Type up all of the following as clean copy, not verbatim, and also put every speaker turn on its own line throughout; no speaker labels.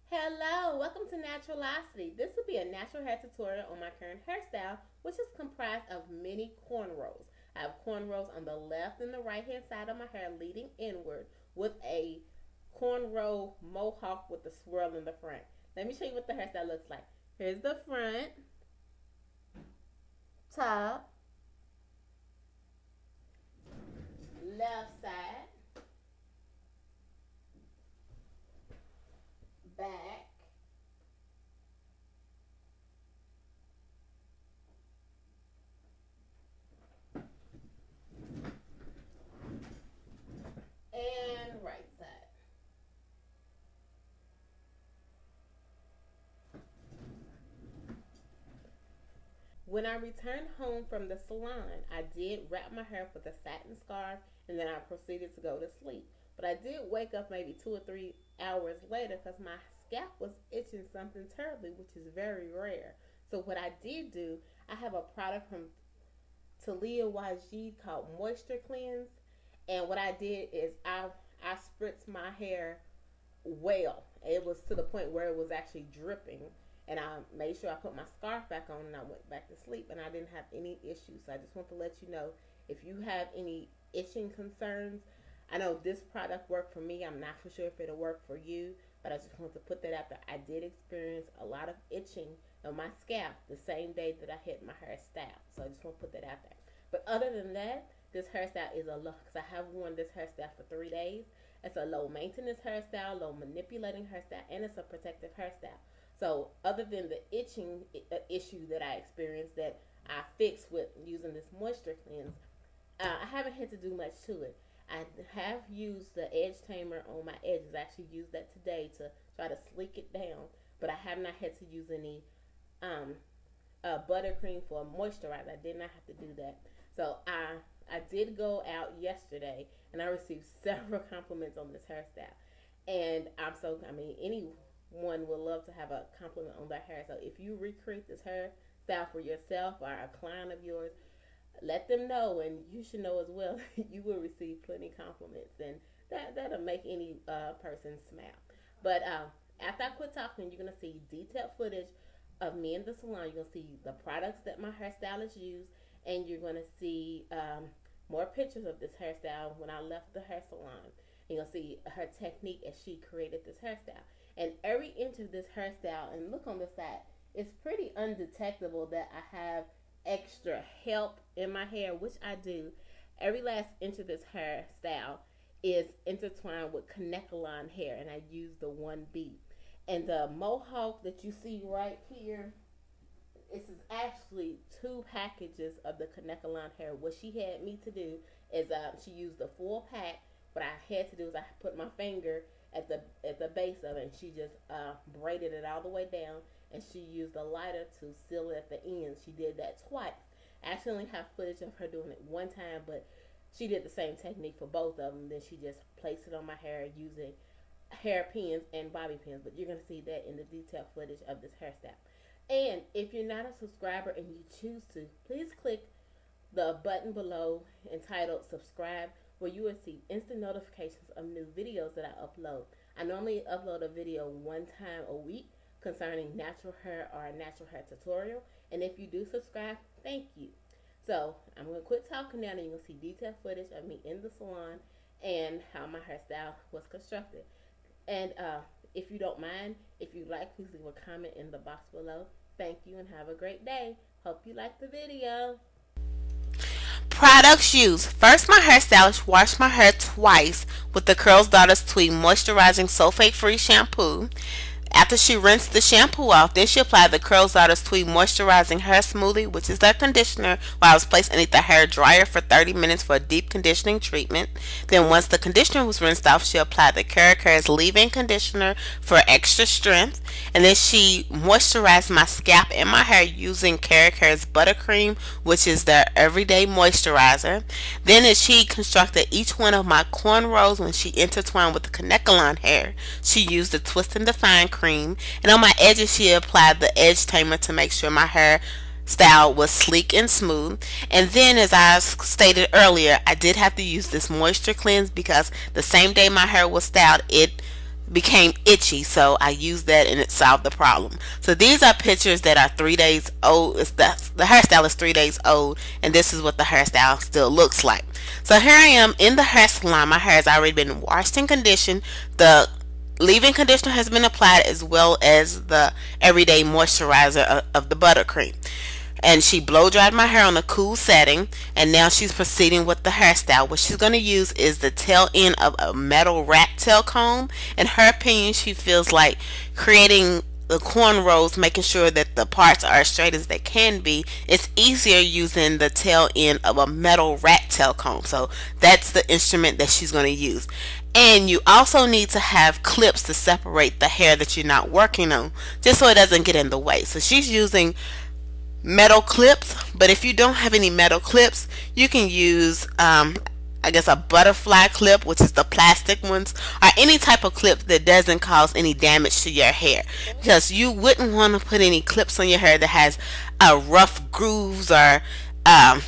Hello, welcome to Naturalocity. This will be a natural hair tutorial on my current hairstyle, which is comprised of many cornrows. I have cornrows on the left and the right hand side of my hair leading inward with a cornrow mohawk with a swirl in the front. Let me show you what the hairstyle looks like. Here's the front, top, left side, back, and right side. When I returned home from the salon, I did wrap my hair with a satin scarf and then I proceeded to go to sleep. But I did wake up maybe 2 or 3 hours later because my scalp was itching something terribly, which is very rare. So what I did do, I have a product from Talia YG called Moisture Cleanse. And what I did is I spritzed my hair well. It was to the point where it was actually dripping. And I made sure I put my scarf back on and I went back to sleep and I didn't have any issues. So I just want to let you know, if you have any itching concerns, I know this product worked for me. I'm not for sure if it'll work for you, but I just want to put that out there. I did experience a lot of itching on my scalp the same day that I hit my hairstyle. So I just want to put that out there. But other than that, this hairstyle is a low, because I have worn this hairstyle for 3 days. It's a low maintenance hairstyle, low manipulating hairstyle, and it's a protective hairstyle. So other than the itching issue that I experienced that I fixed with using this moisture cleanse, I haven't had to do much to it. I have used the edge tamer on my edges. I actually used that today to try to sleek it down, but I have not had to use any buttercream for moisturizer. I did not have to do that. So I did go out yesterday and I received several compliments on this hairstyle. And anyone would love to have a compliment on their hair. So if you recreate this hairstyle for yourself or a client of yours, let them know, and you should know as well. You will receive plenty of compliments, and that'll make any person smile. But after I quit talking, you're gonna see detailed footage of me in the salon. You're gonna see the products that my hairstylist used, and you're gonna see more pictures of this hairstyle when I left the hair salon. You're gonna see her technique as she created this hairstyle. And every inch of this hairstyle, and look on the side, it's pretty undetectable that I have extra help in my hair, which I do. Every last inch of this hairstyle is intertwined with Connect-A-Line hair, and I use the 1B. And the mohawk that you see right here, this is actually 2 packages of the Connect-A-Line hair. What she had me to do is she used the full pack. What I had to do is I put my finger at the base of it, and she just braided it all the way down, and she used a lighter to seal it at the ends. She did that twice. I actually only have footage of her doing it one time, but she did the same technique for both of them. Then she just placed it on my hair using hairpins and bobby pins, but you're going to see that in the detailed footage of this hairstyle. And if you're not a subscriber and you choose to, please click the button below entitled subscribe, where you will receive instant notifications of new videos that I upload. I normally upload a video 1 time a week concerning natural hair or a natural hair tutorial. And if you do subscribe, thank you. So I'm going to quit talking now, and you're going to see detailed footage of me in the salon and how my hairstyle was constructed. And if you don't mind, if you like, please leave a comment in the box below. Thank you and have a great day. Hope you like the video.
Products used. First, my hairstylist washed my hair twice with the Curls Daughters Tweed Moisturizing Sulfate Free Shampoo. After she rinsed the shampoo off, then she applied the Curls Daughters Tweed Moisturizing Hair Smoothie, which is their conditioner, while I was placed underneath the hair dryer for 30 minutes for a deep conditioning treatment. Then once the conditioner was rinsed off, she applied the Care's leave-in conditioner for extra strength. And then she moisturized my scalp and my hair using Care's buttercream, which is their everyday moisturizer. Then as she constructed each one of my cornrows when she intertwined with the Connect-A-Line hair, she used the Twist and Define cream, and on my edges she applied the edge tamer to make sure my hair style was sleek and smooth. And then, as I stated earlier, I did have to use this moisture cleanse because the same day my hair was styled, it became itchy, so I used that and it solved the problem. So these are pictures that are 3 days old. The hairstyle is 3 days old, and this is what the hairstyle still looks like. So here I am in the hair salon. My hair has already been washed and conditioned. The leave-in conditioner has been applied, as well as the everyday moisturizer of the buttercream. And she blow dried my hair on a cool setting, and now she's proceeding with the hairstyle. What she's going to use is the tail end of a metal rat tail comb. In her opinion, she feels like creating the cornrows, making sure that the parts are as straight as they can be, it's easier using the tail end of a metal rat tail comb. So that's the instrument that she's going to use. And you also need to have clips to separate the hair that you're not working on, just so it doesn't get in the way. So she's using metal clips, but if you don't have any metal clips, you can use I guess a butterfly clip, which is the plastic ones, or any type of clip that doesn't cause any damage to your hair, because you wouldn't want to put any clips on your hair that has rough grooves or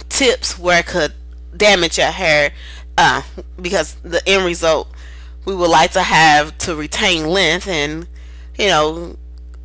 tips where it could damage your hair, because the end result we would like to have to retain length and, you know,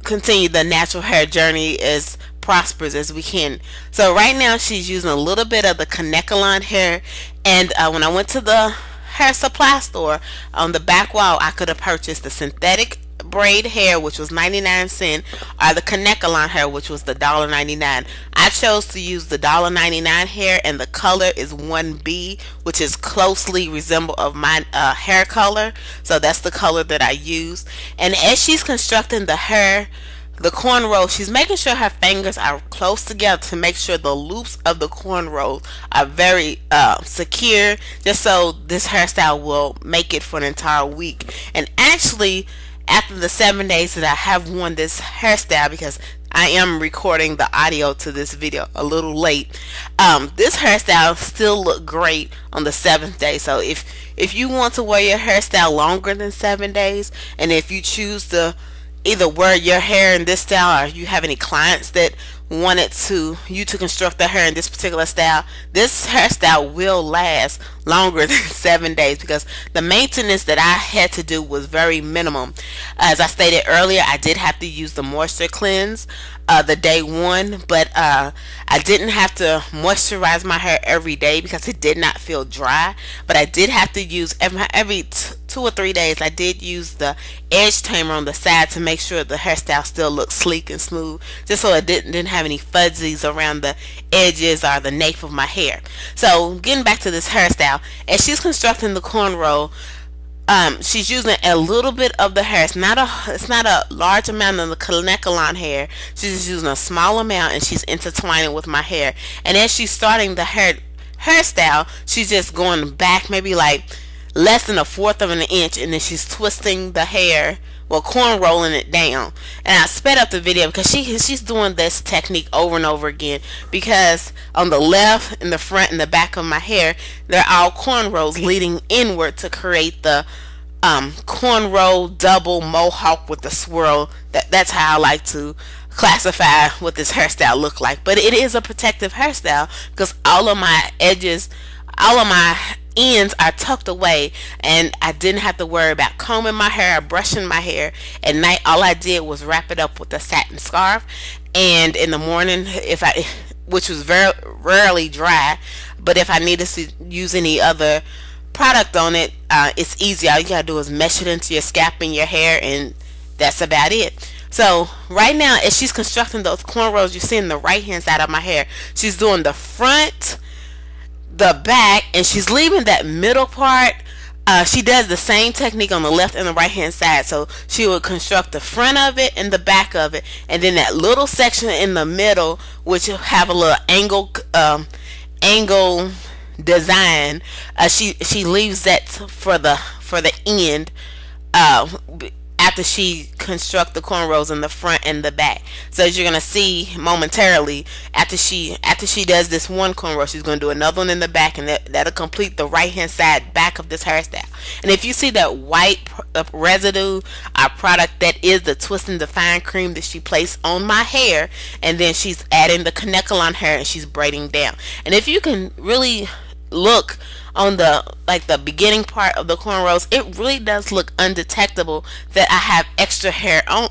continue the natural hair journey as prosperous as we can. So right now she's using a little bit of the Kanekalon hair, and when I went to the hair supply store, on the back wall I could have purchased the synthetic braid hair, which was 99 cents, or the Kanekalon hair, which was the $1.99. I chose to use the $1.99 hair, and the color is 1B, which is closely resemble of my hair color, so that's the color that I use. And as she's constructing the hair, the cornrow, she's making sure her fingers are close together to make sure the loops of the cornrows are very secure, just so this hairstyle will make it for an entire week. And actually, after the 7 days that I have worn this hairstyle, because I am recording the audio to this video a little late, this hairstyle still look great on the 7th day. So if you want to wear your hairstyle longer than 7 days, and if you choose to either wear your hair in this style, or you have any clients that wanted you to construct their hair in this particular style, this hairstyle will last longer than 7 days, because the maintenance that I had to do was very minimum. As I stated earlier, I did have to use the moisture cleanse the day one, but I didn't have to moisturize my hair every day because it did not feel dry. But I did have to use every 2 or 3 days. I did use the edge tamer on the side to make sure the hairstyle still looked sleek and smooth, just so it didn't have any fuzzies around the edges or the nape of my hair. So getting back to this hairstyle, as she's constructing the cornrow, she's using a little bit of the hair. It's not a large amount of the Kanekalon hair. She's just using a small amount, and she's intertwining with my hair. And as she's starting the hairstyle, she's just going back maybe like less than 1/4 of an inch, and then she's twisting the hair, well, corn rolling it down. And I sped up the video because she's doing this technique over and over again, because on the left, in the front, and the back of my hair, they're all cornrows leading inward to create the cornrow double mohawk with the swirl. That's how I like to classify what this hairstyle look like. But it is a protective hairstyle because all of my edges, all of my ends are tucked away, and I didn't have to worry about combing my hair or brushing my hair. At night, all I did was wrap it up with a satin scarf, and in the morning, which was very rarely dry, but if I needed to use any other product on it, it's easy. All you gotta do is mesh it into your scalp and your hair, and that's about it. So right now, as she's constructing those cornrows, you see in the right hand side of my hair, she's doing the front, the back, and she's leaving that middle part. She does the same technique on the left and the right hand side. So she will construct the front of it and the back of it, and then that little section in the middle, which will have a little angle design, she leaves that for the end, after she construct the cornrows in the front and the back. So as you're gonna see momentarily, after she does this one cornrow, she's gonna do another one in the back, and that'll complete the right hand side back of this hairstyle. And if you see that white residue, our product, that is the Twist and Define cream that she placed on my hair, and then she's adding the Kanekalon hair, and she's braiding down. And if you can really look on the like the beginning part of the cornrows, it really does look undetectable that I have extra hair on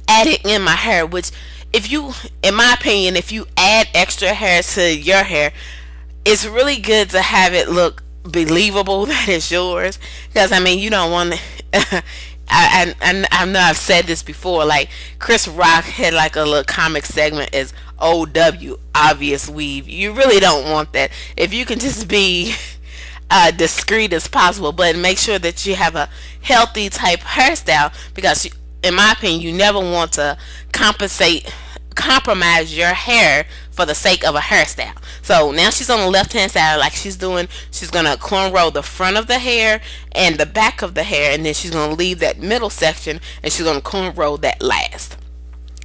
added in my hair. Which, if you, in my opinion, if you add extra hair to your hair, it's really good to have it look believable that it's yours. Because I mean, you don't want to. I know I've said this before. Like Chris Rock had like a little comic segment as OW, obvious weave. You really don't want that. If you can just be discreet as possible, but make sure that you have a healthy type hairstyle, because in my opinion, you never want to compromise your hair for the sake of a hairstyle. So now she's on the left hand side, like she's gonna cornrow the front of the hair and the back of the hair, and then she's gonna leave that middle section and she's gonna cornrow that last.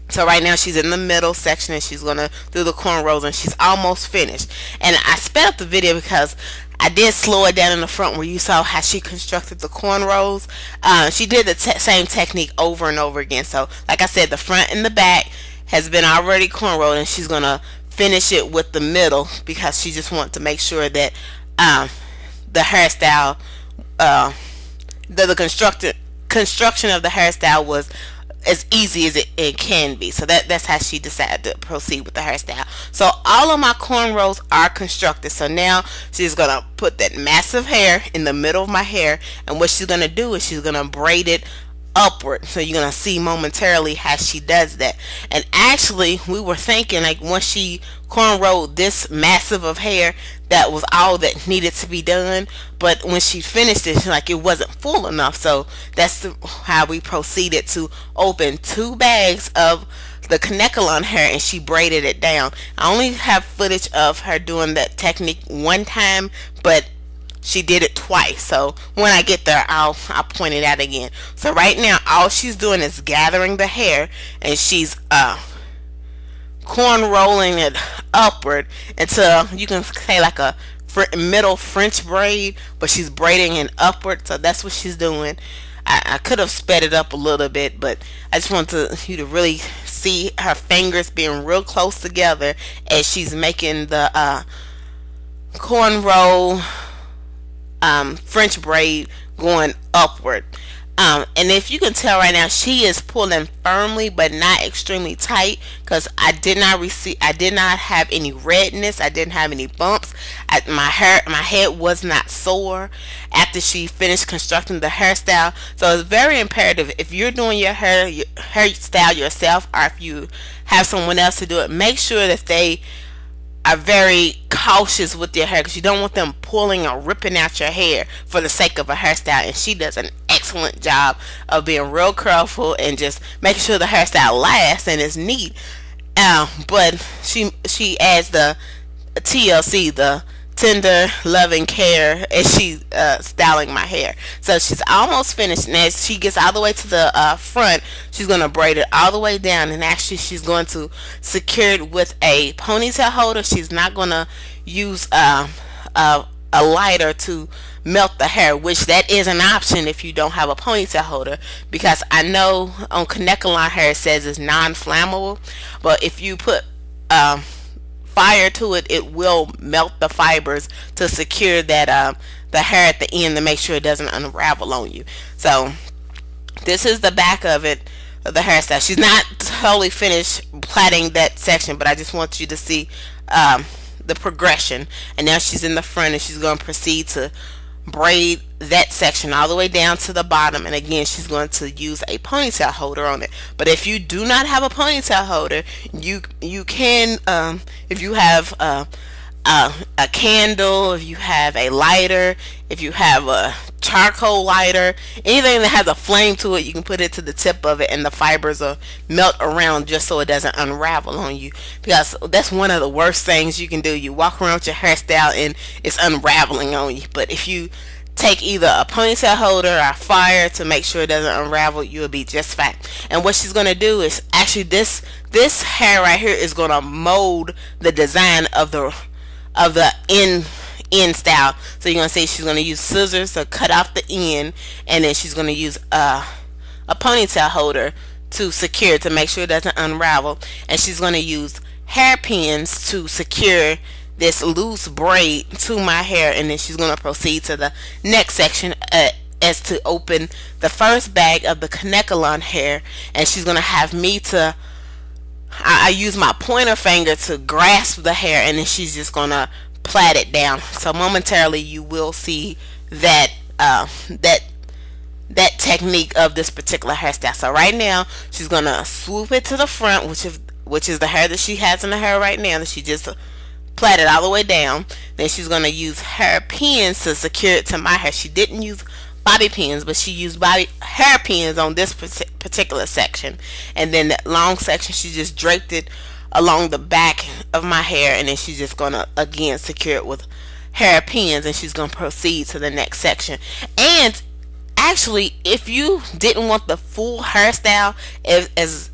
So right now she's in the middle section and she's gonna do the cornrows, and she's almost finished. And I sped up the video because I did slow it down in the front where you saw how she constructed the cornrows. She did the same technique over and over again. So like I said, the front and the back has been already cornrowed, and she's gonna finish it with the middle because she just wants to make sure that the hairstyle, the construction of the hairstyle was as easy as it can be. So that's how she decided to proceed with the hairstyle. So all of my cornrows are constructed. So now she's gonna put that massive hair in the middle of my hair, and what she's gonna do is she's gonna braid it upward. So you're gonna see momentarily how she does that. And actually, we were thinking like once she cornrowed this massive of hair, that was all that needed to be done. But when she finished it, like it wasn't full enough. So that's how we proceeded to open 2 bags of the Kanekalon hair, and she braided it down. I only have footage of her doing that technique one time, but she did it twice. So when I get there, I'll point it out again. So right now, all she's doing is gathering the hair, and she's corn rolling it upward until you can say like a middle French braid, but she's braiding it upward. So that's what she's doing. I could have sped it up a little bit, but I just want you to really see her fingers being real close together as she's making the cornrow French braid going upward. And if you can tell right now, she is pulling firmly but not extremely tight, because I did not have any redness. I didn't have any bumps. My head was not sore after she finished constructing the hairstyle. So it's very imperative, if you're doing your hairstyle yourself, or if you have someone else to do it, make sure that they are very cautious with your hair, because you don't want them pulling or ripping out your hair for the sake of a hairstyle. And she does an excellent job of being real careful and just making sure the hairstyle lasts and is neat. But she adds the TLC, the tender loving care, as she's styling my hair. So she's almost finished, and as she gets all the way to the front, she's going to braid it all the way down, and actually she's going to secure it with a ponytail holder. She's not going to use a lighter to melt the hair, which that is an option if you don't have a ponytail holder, because I know on Kanekalon hair it says it's non-flammable, but if you put fire to it, it will melt the fibers to secure that the hair at the end, to make sure it doesn't unravel on you. So this is the back of it, of the hairstyle. She's not totally finished plaiting that section, but I just want you to see the progression. And now she's in the front, and she's going to proceed to braid that section all the way down to the bottom, and again she's going to use a ponytail holder on it. But if you do not have a ponytail holder, you can, if you have a candle, if you have a lighter, if you have a charcoal lighter, anything that has a flame to it, you can put it to the tip of it, and the fibers will melt around just so it doesn't unravel on you, because that's one of the worst things you can do. You walk around with your hairstyle and it's unraveling on you. But if you take either a ponytail holder or fire to make sure it doesn't unravel, you'll be just fine. And what she's going to do is, actually this hair right here is going to mold the design of the end style. So you're going to see she's going to use scissors to cut off the end, and then she's going to use a ponytail holder to secure, to make sure it doesn't unravel, and she's going to use hairpins to secure this loose braid to my hair, and then she's going to proceed to the next section, as to open the first bag of the Kanekalon hair, and she's going to have me to I use my pointer finger to grasp the hair, and then she's just going to plait it down. So momentarily you will see that that technique of this particular hairstyle. So right now she's going to swoop it to the front, which is the hair that she has in the hair right now, that she just plaited all the way down. Then she's going to use hair pins to secure it to my hair. She didn't use bobby pins, but she used hair pins on this particular section. And then that long section, she just draped it along the back of my hair, and then she's just going to again secure it with hair pins, and she's going to proceed to the next section. And actually, if you didn't want the full hairstyle as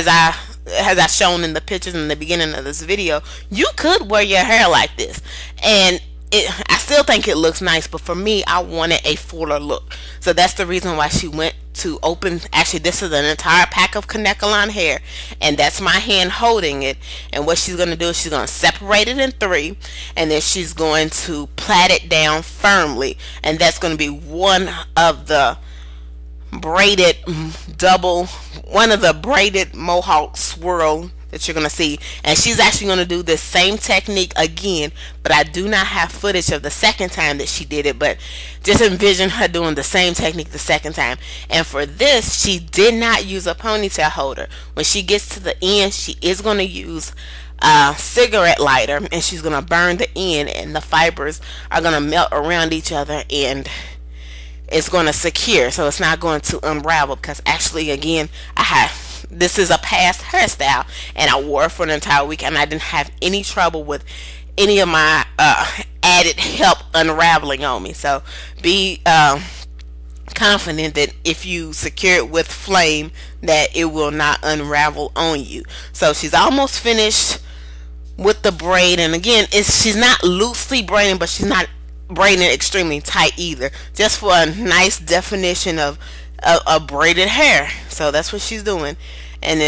I shown in the pictures in the beginning of this video, you could wear your hair like this, and I still think it looks nice, but for me, I wanted a fuller look. So that's the reason why she went to open. Actually, this is an entire pack of Kanekalon hair, and that's my hand holding it. And what she's going to do is she's going to separate it in 3, and then she's going to plait it down firmly, and that's going to be one of the braided Mohawk swirl that you're going to see. And she's actually going to do this same technique again, but I do not have footage of the second time that she did it, but just envision her doing the same technique the second time. And for this, she did not use a ponytail holder. When she gets to the end, she is going to use a cigarette lighter, and she's going to burn the end, and the fibers are going to melt around each other, and it's going to secure, so it's not going to unravel. Because actually, again, this is a past hairstyle, and I wore it for an entire week, and I didn't have any trouble with any of my added help unraveling on me. So be confident that if you secure it with flame, that it will not unravel on you. So she's almost finished with the braid, and again, she's not loosely braiding, but she's not braiding it extremely tight either, just for a nice definition of a braided hair. So that's what she's doing, and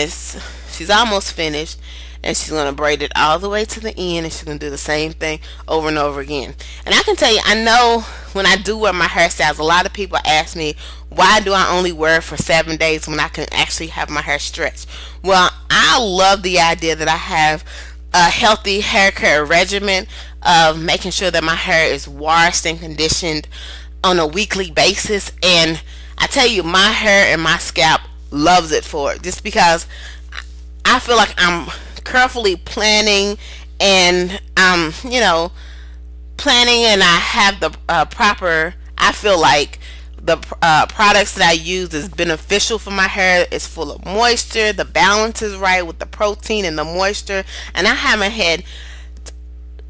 she's almost finished, and she's going to braid it all the way to the end, and she's going to do the same thing over and over again. And I can tell you, I know when I do wear my hairstyles, a lot of people ask me, why do I only wear it for 7 days when I can actually have my hair stretched? Well, I love the idea that I have a healthy hair care regimen of making sure that my hair is washed and conditioned on a weekly basis. And I tell you, my hair and my scalp loves it for it, just because I feel like I'm carefully planning, and planning, and I have the proper, I feel like the products that I use is beneficial for my hair. It's full of moisture, the balance is right with the protein and the moisture, and I haven't had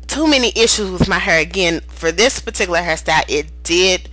too many issues with my hair. Again, for this particular hairstyle, it did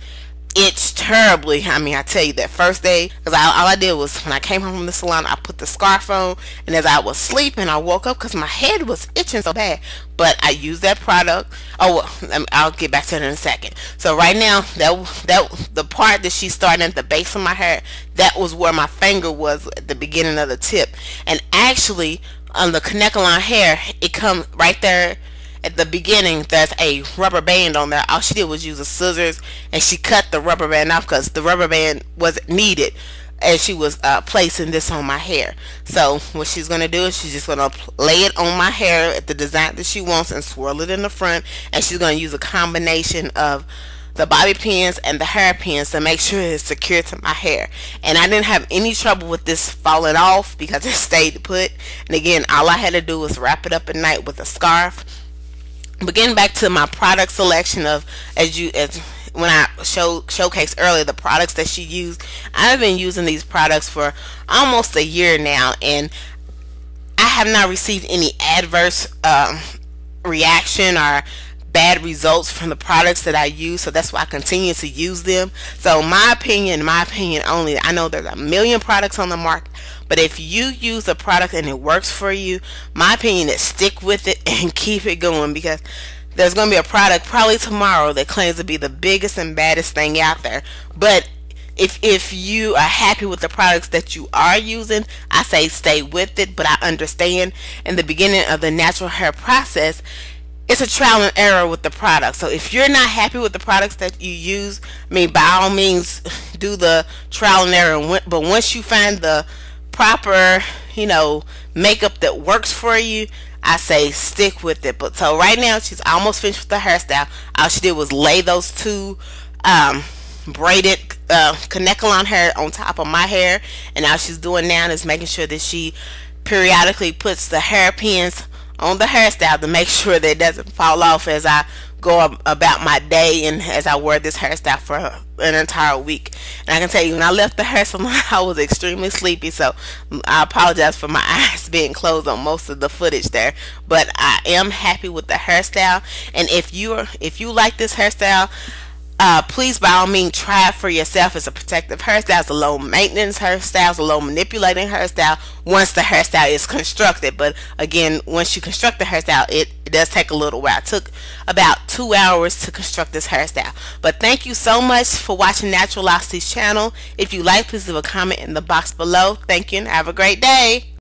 itch terribly. I mean, I tell you, that first day, because all I did was, when I came home from the salon, I put the scarf on, and as I was sleeping, I woke up because my head was itching so bad. But I used that product. Oh, well, I'll get back to it in a second. So right now, that the part that she's starting at the base of my hair, that was where my finger was at the beginning of the tip. And actually, on the Kanekalon hair, it comes right there at the beginning. There's a rubber band on there. All she did was use the scissors, and she cut the rubber band off because the rubber band wasn't needed as she was placing this on my hair. So what she's going to do is she's just going to lay it on my hair at the design that she wants and swirl it in the front, and she's going to use a combination of the bobby pins and the hair pins to make sure it's secure to my hair. And I didn't have any trouble with this falling off because it stayed put. And again, all I had to do was wrap it up at night with a scarf. But getting back to my product selection of, as when I showcased earlier, the products that she used, I've been using these products for almost a year now, and I have not received any adverse reaction or bad results from the products that I use. So that's why I continue to use them. So my opinion only, I know there's a million products on the market, but if you use a product and it works for you, my opinion is stick with it and keep it going, because there's going to be a product probably tomorrow that claims to be the biggest and baddest thing out there. But if you are happy with the products that you are using, I say stay with it. But I understand in the beginning of the natural hair process, it's a trial and error with the product. So if you're not happy with the products that you use, I mean, by all means, do the trial and error. But once you find the proper, makeup that works for you, I say stick with it. But so right now, she's almost finished with the hairstyle. All she did was lay those two braided Kanekalon hair on top of my hair, and all she's doing now is making sure that she periodically puts the hairpins on the hairstyle to make sure that it doesn't fall off as I go about my day and as I wear this hairstyle for an entire week. And I can tell you, when I left the hair salon, I was extremely sleepy, so I apologize for my eyes being closed on most of the footage there. But I am happy with the hairstyle, and if you like this hairstyle, please by all means try it for yourself. It's a protective hairstyle. It's a low maintenance hairstyle. It's a low manipulating hairstyle once the hairstyle is constructed. But again, once you construct the hairstyle, it does take a little while. It took about 2 hours to construct this hairstyle. But thank you so much for watching Naturalocity's channel. If you like, please leave a comment in the box below. Thank you and have a great day.